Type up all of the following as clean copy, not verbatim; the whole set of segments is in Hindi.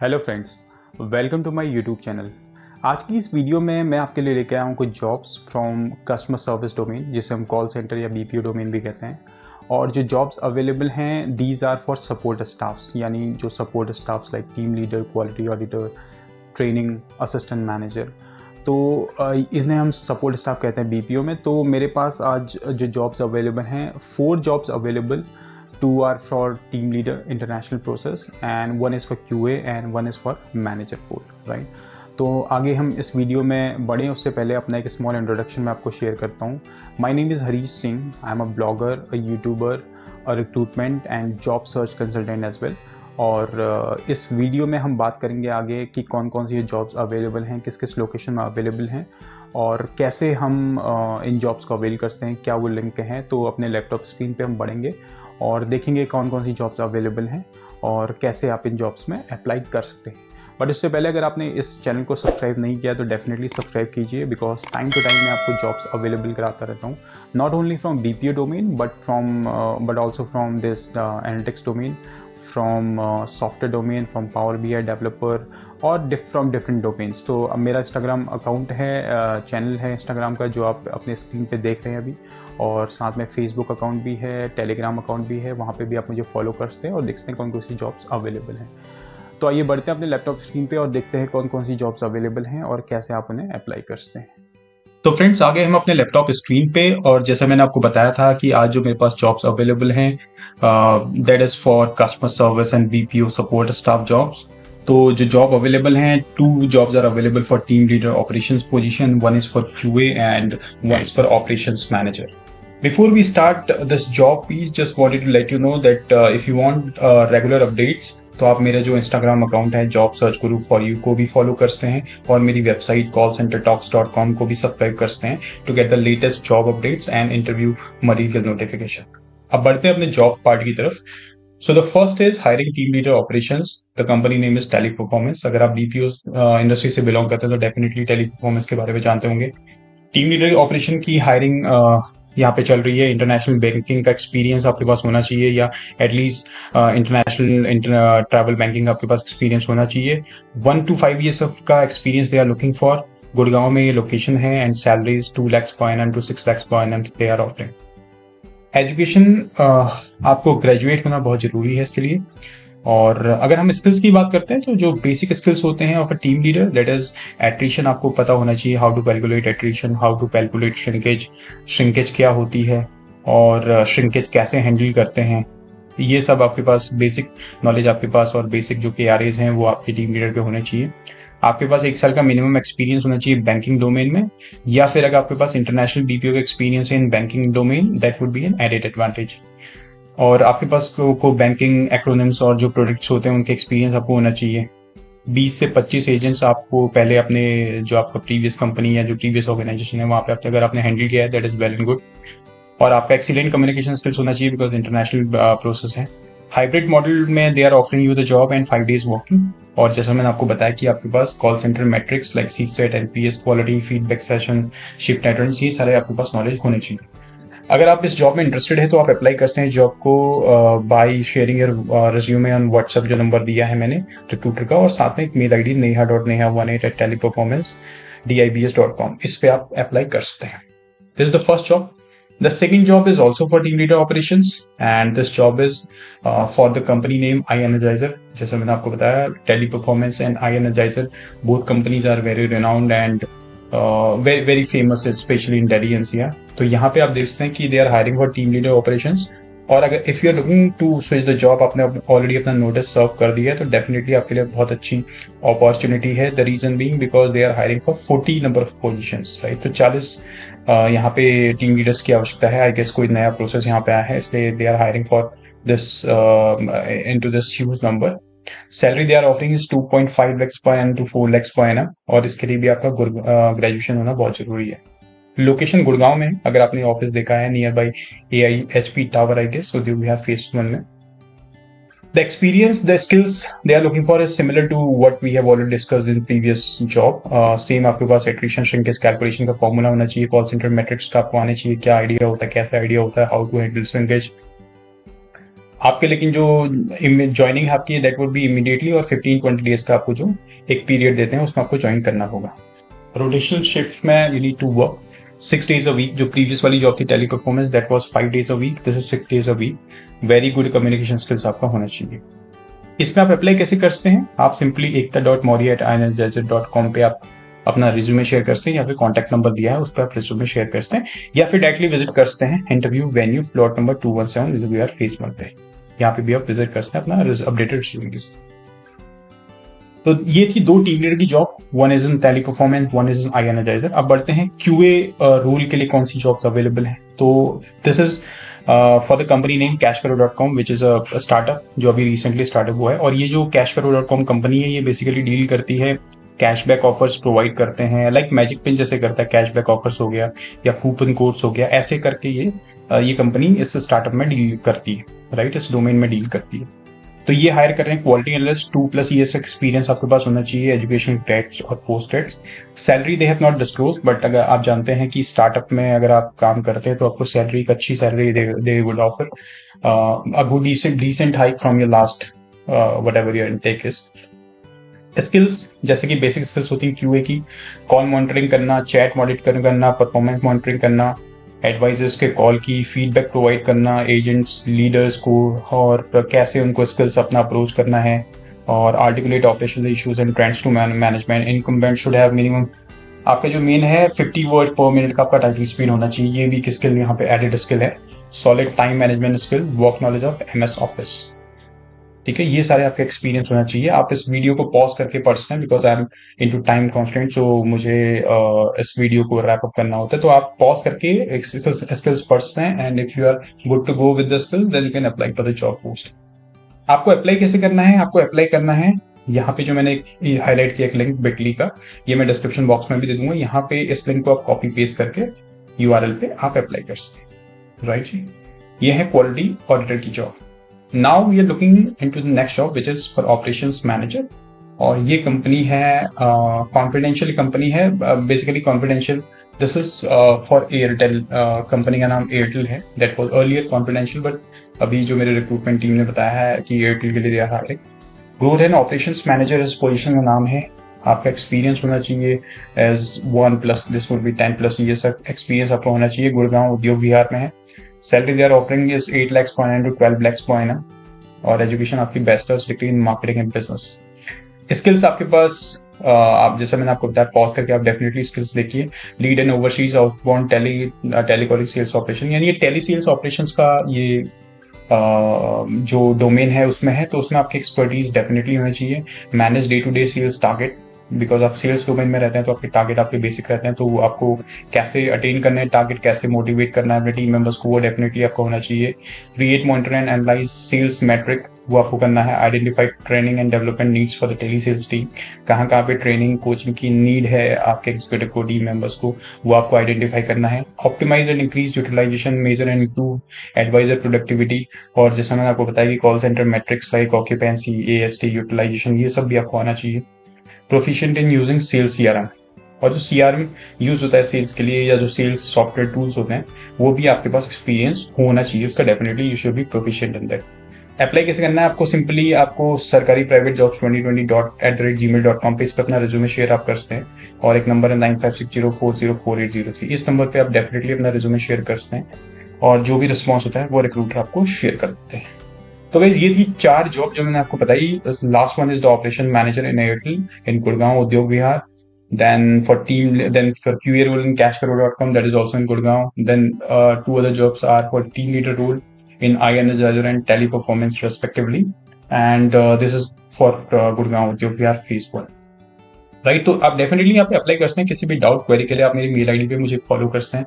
Hello friends, welcome to my YouTube channel. आज की इस वीडियो में मैं आपके लिए लेके आया हूँ कुछ jobs from customer service domain, जिसे हम कॉल सेंटर या बीपीओ डोमेन भी कहते हैं। और जो जॉब्स अवेलेबल हैं these are for support staffs, यानी जो support staffs like team leader, quality auditor, training assistant manager. तो इन्हें हम सपोर्ट स्टाफ कहते हैं बीपीओ में। तो मेरे पास आज जो जॉब्स अवेलेबल हैं, 4 jobs available. 2 are for team leader international process and 1 is for QA and 1 is for manager role, right? तो आगे हम इस वीडियो में बढ़ें उससे पहले अपना एक स्मॉल इंट्रोडक्शन मैं आपको शेयर करता हूँ। My name is Harish Singh. I am a blogger, a YouTuber, a recruitment and job search consultant as well. और इस वीडियो में हम बात करेंगे आगे कि कौन कौन सी जॉब्स अवेलेबल हैं, किस किस लोकेशन में अवेलेबल हैं और कैसे हम इन जॉब्स को अवेल करते हैं, क्या वो लिंक हैं। तो अपने लैपटॉप स्क्रीन पे हम बढ़ेंगे और देखेंगे कौन कौन सी जॉब्स अवेलेबल हैं और कैसे आप इन जॉब्स में अप्लाई कर सकते हैं। बट उससे पहले अगर आपने इस चैनल को सब्सक्राइब नहीं किया तो डेफिनेटली सब्सक्राइब कीजिए, बिकॉज टाइम टू टाइम मैं आपको जॉब्स अवेलेबल कराता रहता हूँ, not only from BPO domain but also from this analytics domain, from software domain, from power BI developer और फ्रॉम डिफरेंट डोमेन्स। तो अब मेरा इंस्टाग्राम अकाउंट है, चैनल है इंस्टाग्राम का जो आप अपने स्क्रीन पे देख रहे हैं अभी, और साथ में फेसबुक अकाउंट भी है, टेलीग्राम अकाउंट भी है, वहाँ पे भी आप मुझे फॉलो कर सकते हैं और देखते हैं कौन कौन सी जॉब्स अवेलेबल हैं। तो आइए बढ़ते हैं अपने लैपटॉप स्क्रीन पे और देखते हैं कौन कौन सी जॉब्स अवेलेबल हैं और कैसे आप उन्हें अप्लाई कर सकते हैं। तो फ्रेंड्स, आगे हम अपने लैपटॉप स्क्रीन पे, और जैसा मैंने आपको बताया था कि आज जो मेरे पास जॉब्स अवेलेबल हैं that is for customer service and BPO support staff jobs. तो जो जॉब अवेलेबल हैं, 2 jobs are available for team leader operations position, 1 is for QA and 1 is for operations manager. Before we start this job piece, just wanted to let you know that if you want regular updates, तो आप मेरा जो इंस्टाग्राम अकाउंट है job search Guru for you को भी फॉलो कर सकते हैं और मेरी वेबसाइट callcentertalks.com को भी सब्सक्राइब कर सकते हैं to get the latest job updates and interview material notification. अब बढ़ते हैं अपने जॉब पार्ट की तरफ। So the first is hiring team leader operations. The company name is Teleperformance. अगर आप BPO इंडस्ट्री से बिलोंग करते हैं तो डेफिनेटली टेलीपरफॉर्मेंस के बारे में जानते होंगे। टीम लीडर ऑपरेशन की हायरिंग यहाँ पे चल रही है। इंटरनेशनल बैंकिंग का एक्सपीरियंस आपके पास होना चाहिए या एटलीस्ट इंटरनेशनल ट्रैवल बैंकिंग आपके पास एक्सपीरियंस होना चाहिए। 1 to 5 years ऑफ का experience they are looking for. Gurgaon में ये लोकेशन है and salaries 2 lakhs per annum to 6 lakhs per annum they are offering. Education आपको ग्रेजुएट होना बहुत जरूरी है इसके लिए। और अगर हम स्किल्स की बात करते हैं तो जो बेसिक स्किल्स होते हैं of a team leader, that is attrition आपको पता होना चाहिए, how to calculate attrition, how to calculate shrinkage, shrinkage क्या होती है और श्रिंकेज कैसे हैंडल करते हैं। ये सब आपके पास बेसिक नॉलेज आपके पास और बेसिक जो KRAs हैं वो आपके टीम लीडर के होने चाहिए। आपके पास 1 साल का मिनिमम एक्सपीरियंस होना चाहिए बैंकिंग डोमेन में, या फिर अगर आपके पास इंटरनेशनल BPO का एक्सपीरियंस है in banking domain, that would be an added advantage. और आपके पास को बैंकिंग एक्रोनिम्स और जो प्रोडक्ट्स होते हैं उनके एक्सपीरियंस आपको होना चाहिए। 20 से 25 एजेंट्स आपको पहले अपने जो आपका प्रीवियस कंपनी या जो प्रीवियस ऑर्गेनाइजेशन है वहाँ पे अगर आपने हैंडल किया है, that is well and good. और आपका एक्सीलेंट कम्युनिकेशन स्किल्स होना चाहिए बिकॉज इंटरनेशनल प्रोसेस है। हाइब्रिड मॉडल में they are offering you the job and 5 days working. और जैसा मैंने आपको बताया कि आपके पास call centre metrics like CSAT, NPS, quality, feedback session, shift patterns, ये सारे आपके पास नॉलेज होने चाहिए। अगर आप इस जॉब में इंटरेस्टेड है तो आप अप्लाई कर सकते हैं जॉब को by sharing your resume on WhatsApp, जो नंबर दिया है मैंने रिक्रूटर का, और साथ में एक मेल ID neha.neha18@teleperformancedibs.com, इस पे आप अप्लाई कर सकते हैं। This is the first job. The second job is also for team leader operations and this job is for the company name iEnergizer. जैसे मैंने आपको बताया, Teleperformance and iEnergizer, both companies are very renowned and very famous, especially in Delhi NCR. तो यहाँ पे आप देख सकते हैं कि they are hiring for team leader operations। और अगर if you are looking to switch the job, आपने ऑलरेडी अपना नोटिस सर्व कर दिया है तो डेफिनेटली आपके लिए बहुत अच्छी अपॉर्चुनिटी है। The reason being because they are hiring for 40 number of positions, right. तो 40 यहाँ पे टीम लीडर्स की आवश्यकता है। आई गेस कोई नया प्रोसेस यहाँ पे आया है, इसलिए they are hiring for this into this huge number. Salary they are offering is 2.5 lakhs per annum to 4 lakhs per annum, और इसके लिए भी आपका ग्रेजुएशन होना बहुत जरूरी है। लोकेशन गुड़गांव में, अगर आपने ऑफिस देखा है near by AIHP tower, I guess, so you have phase 1 में। The experience, the skills they are looking for is similar to what we have already discussed in previous job. Same आपके पास attrition shrinkage calculation का फॉर्मूला होना चाहिए, कॉल सेंटर मैट्रिक्स का आपको आने चाहिए, क्या आइडिया होता है, कैसे आइडिया होता है, हाउ टू हैंडल shrinkage। आपके, लेकिन जो ज्वाइनिंग है आपकी दैट वुड बी इमीडिएटली, और 15-20 डेज का आपको जो एक पीरियड देते हैं उसमें आपको ज्वाइन करना होगा। रोटेशनल शिफ्ट में you need to work 6 days a week। जो प्रीवियस वाली जॉब थी Teleperformance, that was 5 days a week, this is 6 days a week। Very good communication skills आपका होना चाहिए। इसमें आप अप्लाई कैसे कर सकते हैं? आप सिंपली ekta.moria@inergizer.com पे आप अपना रिज्यूमे शेयर कर सकते हैं, या फिर कॉन्टैक्ट नंबर दिया है उस पर आप रिज्यूमे शेयर कर सकते हैं, या फिर डायरेक्टली विजिट कर सकते हैं interview venue plot number 217 reservoir phase 1 पे। यहाँ पे भी आप विजिट कर सकते हैं अपना अपडेटेड रिज्यूमे के साथ। तो ये थी 2 टीम लीडर की job, one is in tally performance, one is in iEnergizer। अब बढ़ते हैं QA रोल के लिए कौन सी जॉब्स अवेलेबल हैं। तो this is for the company name cashkaro.com which is a startup जो अभी रिसेंटली स्टार्टअप हुआ है। और ये जो cashkaro.com कंपनी है ये बेसिकली डील करती है कैशबैक ऑफर्स प्रोवाइड करते हैं, लाइक मैजिक पिन जैसे करता है, कैशबैक ऑफर्स हो गया या कूपन कोड्स हो गया, ऐसे करके ये कंपनी इस स्टार्टअप में डील करती है, राइट, इस डोमेन में डील करती है। तो ये हायर कर रहे हैं क्वालिटी एनालिस्ट, 2+ years एक्सपीरियंस आपके पास होना चाहिए, एजुकेशन ग्रेड्स और post grades. Salary they have not disclose, but अगर आप जानते हैं कि स्टार्टअप में अगर आप काम करते हैं तो आपको सैलरी, एक अच्छी salary they would offer a good decent hike from your last whatever your intake is. Skills जैसे कि बेसिक स्किल्स होती हैं QA की, कॉल मॉनिटरिंग करना, चैट मॉनिटर करना, परफॉर्मेंस मॉनिटरिंग करना, एडवाइजर्स के कॉल की फीडबैक प्रोवाइड करना, एजेंट्स लीडर्स को, और कैसे उनको स्किल्स अपना अप्रोच करना है, और articulate operational issues and trends to management. Incumbent should have minimum, आपका जो मेन है 50 वर्ड पर मिनट का आपका टाइपिंग स्पीड होना चाहिए, ये भी एक स्किल यहाँ पे एडेड स्किल है। Solid time management skill, work knowledge of MS office, ठीक है, ये सारे आपके एक्सपीरियंस होना चाहिए। आप इस वीडियो को पॉज करके पढ़ सकते हैं because I am into time constant, so मुझे इस वीडियो को रैप अप करना होता है। तो आप पॉज करके स्किल्स पढ़ सकते हैं, and if you are good to go with the skills then you can apply for the job post. आपको अप्लाई कैसे करना है? आपको अप्लाई करना है यहाँ पे जो मैंने हाईलाइट किया एक लिंक बिटली का, ये मैं डिस्क्रिप्शन बॉक्स में भी दे दूंगा। यहाँ पे इस लिंक को आप कॉपी पेस्ट करके URL पे आप अप्लाई कर सकते हैं, राइट जी। ये है क्वालिटी ऑडिटर की job. Now we are looking into the next job which is for operations manager, और ये कंपनी है कॉन्फिडेंशियल कंपनी है, basically confidential. This is for Airtel, company का नाम एयरटेल है। That was earlier confidential, but अभी जो मेरे रिक्रूटमेंट टीम ने बताया है कि एयरटेल के लिए दिया है। ग्रोथ एंड ऑपरेशंस मैनेजर इस पोजीशन का नाम है। आपका एक्सपीरियंस होना चाहिए as 1+, this would be 10+ years experience आपको होना चाहिए। गुड़गांव उद्योग विहार में है। Salary they are offering is 8 lakhs per annum to 12 lakhs per annum, और एजुकेशन आपकी bachelors degree in marketing and business. Skills आपके पास आप जैसा मैंने आपको बताया, पॉज करके आप डेफिनेटली स्किल्स देखिए। Lead and overseas outbound telecalling sales operation, यानी ये टेली सेल्स ऑपरेशंस का ये जो डोमेन है उसमें है, तो उसमें आपकी एक्सपर्टीज डेफिनेटली होनी चाहिए। Manage day to day sales target, because आप सेल्स डोमेन में रहते हैं तो आपके टारगेट आपके बेसिक रहते हैं, तो आपको कैसे अटेन करना है टारगेट, कैसे मोटिवेट करना है अपने टीम मेंबर्स को, वो डेफिनेटली आपको होना चाहिए। Create, monitor and analyse sales metric, वो आपको करना है। Identify training and development needs for the tele sales team, कहाँ कहाँ पे ट्रेनिंग कोचिंग की नीड है आपके एग्जीक्यूटिव को, टीम मेंबर्स को, वो आपको आइडेंटिफाई करना है। Optimise and increase utilisation, measure and improve adviser productivity, और जैसा मैंने आपको बताया कि call centre metrics like occupancy, AST, utilisation, ये सब भी आपको आना चाहिए। Proficient in using sales CRM, और जो CRM यूज होता है सेल्स के लिए या जो सेल्स सॉफ्टवेयर टूल्स होते हैं वो भी आपके पास एक्सपीरियंस होना चाहिए उसका, definitely you should be proficient in that. Apply कैसे करना है? आपको सिंपली आपको सरकारी प्राइवेट जॉब्स 2020@gmail.com पे इस पर अपना रिज्यूमे शेयर आप कर सकते हैं, और एक नंबर है 9560404803, इस नंबर पे आप डेफिनेटली अपना रिज्यूमे शेयर कर सकते हैं, और जो भी रिस्पॉन्स होता है वो रिक्रूटर आपको शेयर कर देते हैं। तो गाइस ये थी 4 जॉब जो मैंने आपको बताई। Last one is the operation manager in Airtel in Gurgaon Udyog Vihar, then for QA role in cashkaro.com, that is also in Gurgaon. Then 2 other jobs are for team leader role in iEnergizer and Teleperformance respectively, and this is for Gurgaon उद्योग विहार phase 1, राइट। तो आप डेफिनेटली यहाँ पे अप्लाई कर सकते हैं। किसी भी डाउट क्वेरी के लिए आप मेरी मेल आईडी पे मुझे फॉलो कर सकते हैं,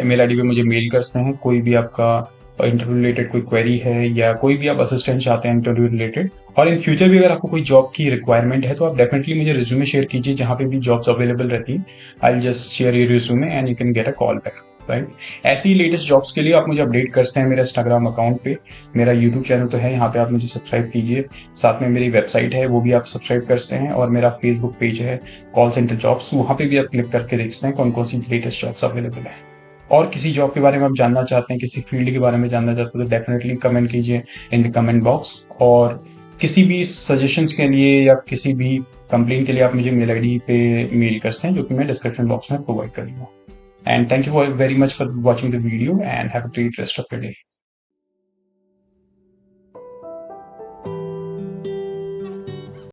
मेल आईडी पे मुझे मेल कर सकते हैं। कोई भी आपका इंटरव्यू रिलेटेड कोई क्वेरी है, या कोई भी आप असिस्टेंट चाहते हैं इंटरव्यू रिलेटेड, और इन फ्यूचर भी अगर आपको कोई जॉब की रिक्वायरमेंट है तो आप डेफिनेटली मुझे रिज्यूमे शेयर कीजिए जहाँ पे भी जॉब्स अवेलेबल रहती हैं। I will just share your resume and you can get a call back, right. ऐसी लेटेस्ट जॉब्स के लिए आप मुझे अपडेट कर सकते हैं मेरे इंस्टाग्राम अकाउंट पे। मेरा यूट्यूब चैनल तो है, यहाँ पे आप मुझे सब्सक्राइब कीजिए। साथ में मेरी वेबसाइट है, वो भी आप सब्सक्राइब कर सकते हैं, और मेरा फेसबुक पेज है कॉल सेंटर जॉब्स, वहाँ पे भी आप क्लिक करके देख सकते हैं कौन कौन सी लेटेस्ट जॉब्स अवेलेबल है। और किसी जॉब के बारे में आप जानना चाहते हैं, किसी फील्ड के बारे में जानना चाहते हैं, तो डेफिनेटली कमेंट कीजिए इन द कमेंट बॉक्स। और किसी भी सजेशंस के लिए या किसी भी कंप्लेन के लिए आप मुझे मेल आईडी पे मेल कर सकते हैं, जो कि मैं डिस्क्रिप्शन बॉक्स में प्रोवाइड करूंगा। And thank you for very much for watching the video and have a great rest of your day.